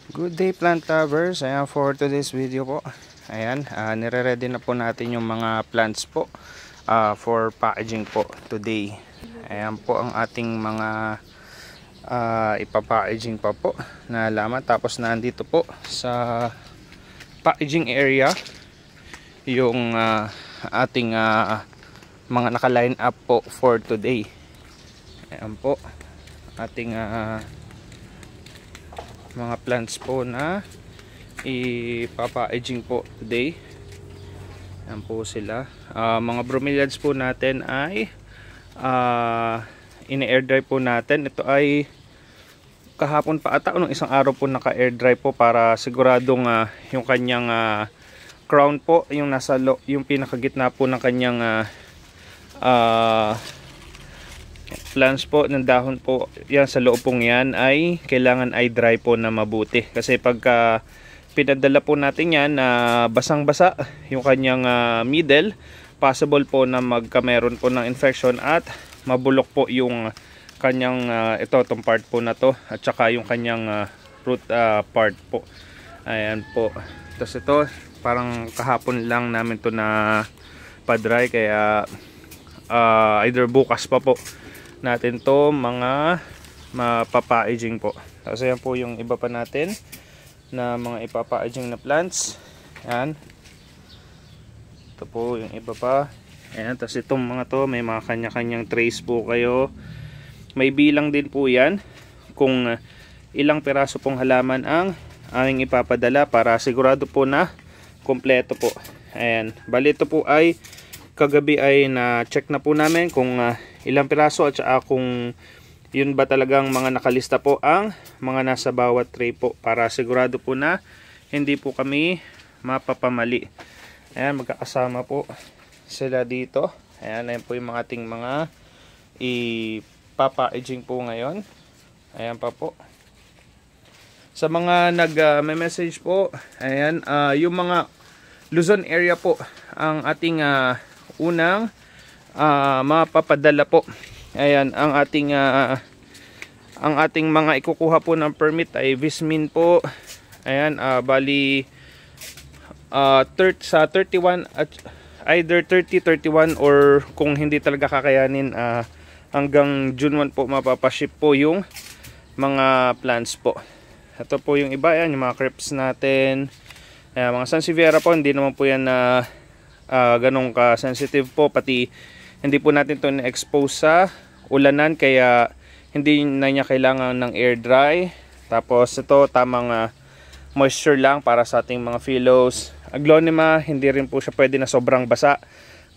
Good day plant lovers. Ayan, for today's video po, ayan, nire-ready na po natin yung mga plants po for packaging po today. Ayan po ang ating mga ipapackaging pa po na laman. Tapos nandito po sa packaging area yung ating mga naka-line up po for today. Ayan po ating mga plants po na ipapa-edging po today. Yan po sila. Mga bromeliads po natin ay ini-air dry po natin. Ito ay kahapon pa ata, nung isang araw po naka-air dry po para siguradong yung kanyang crown po, yung nasa yung pinakagitna po ng kanyang plants po ng dahon po, yan sa loob pong yan ay kailangan ay dry po na mabuti, kasi pagka pinadala po natin yan na basang basa yung kanyang middle, possible po na magkameron po ng infection at mabulok po yung kanyang itong part po na to, at saka yung kanyang root part po. Ayan po. Tapos ito parang kahapon lang namin to na pa-dry, kaya either bukas pa po natin to mga mapapa-aging po. Tapos yan po yung iba pa natin na mga ipapa-aging na plants. Yan. Ito po yung iba pa. Ayan. Tapos itong mga to may mga kanya-kanyang trays po kayo. May bilang din po yan kung ilang piraso pong halaman ang aming ipapadala para sigurado po na kompleto po. Ayan. Bali ito po ay kagabi ay na-check na po namin kung ilang piraso at saka kung yun ba talagang mga nakalista po ang mga nasa bawat tray po, para sigurado po na hindi po kami mapapamali. Ayan, magkakasama po sila dito. Ayan, ayan po yung mga ating mga ipapa-aging po ngayon. Ayan pa po. Sa mga nag-message po, ayan, yung mga Luzon area po ang ating unang mapapadala po. Ayan, ang ating mga ikukuha po ng permit ay Vismin po. Ayan, bali sa 31 at either 30, 31 or kung hindi talaga kakayanin hanggang June 1 po mapapaship po yung mga plants po. Ito po yung iba, yan, yung mga crepes natin. Ayan, mga Sansevieria po, hindi naman po yan na ganong ka-sensitive po, pati hindi po natin ito na-expose sa ulanan, kaya hindi na niya kailangan ng air dry. Tapos ito tamang moisture lang para sa ating mga phyllos. Aglonema, hindi rin po siya pwede na sobrang basa,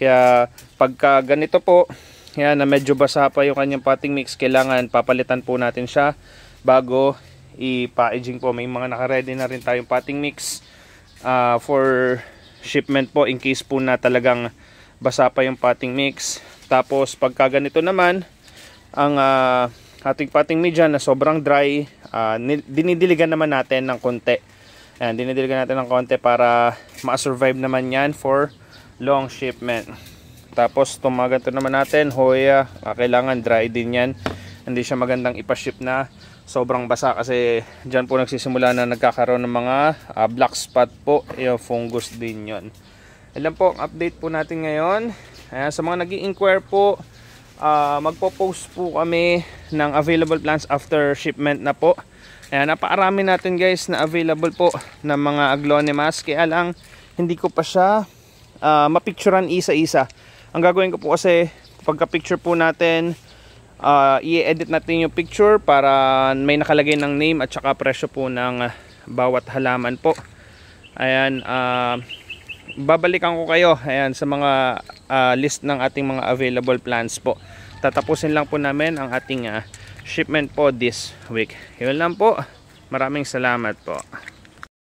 kaya pagka ganito po, yan, na medyo basa pa yung kanyang potting mix, kailangan papalitan po natin siya bago i-packaging po. May mga naka-ready na rin tayong potting mix for shipment po in case po na talagang basa pa yung potting mix. Tapos pagka ganito naman ang ating potting media na sobrang dry, dinidiligan naman natin ng konti. Ayan, dinidiligan natin ng konti para ma-survive naman yan for long shipment. Tapos tumaganto naman natin, hoya, kailangan dry din yan. Hindi siya magandang ipaship na sobrang basa, kasi dyan po nagsisimula na nagkakaroon ng mga black spot po, yung fungus din yon. Ilan po ang update po natin ngayon. Ayan, sa mga nag-i-inquire po, magpo-post po kami ng available plants after shipment na po. Ayan, napakarami natin guys na available po ng mga aglonemas, kaya lang hindi ko pa siya mapicturean isa-isa. Ang gagawin ko po kasi, pagka-picture po natin, i-edit natin yung picture para may nakalagay ng name at saka presyo po ng bawat halaman po. Ayan, babalikan ko kayo, ayan, sa mga list ng ating mga available plants po. Tatapusin lang po namin ang ating shipment po this week. Yun lang po. Maraming salamat po.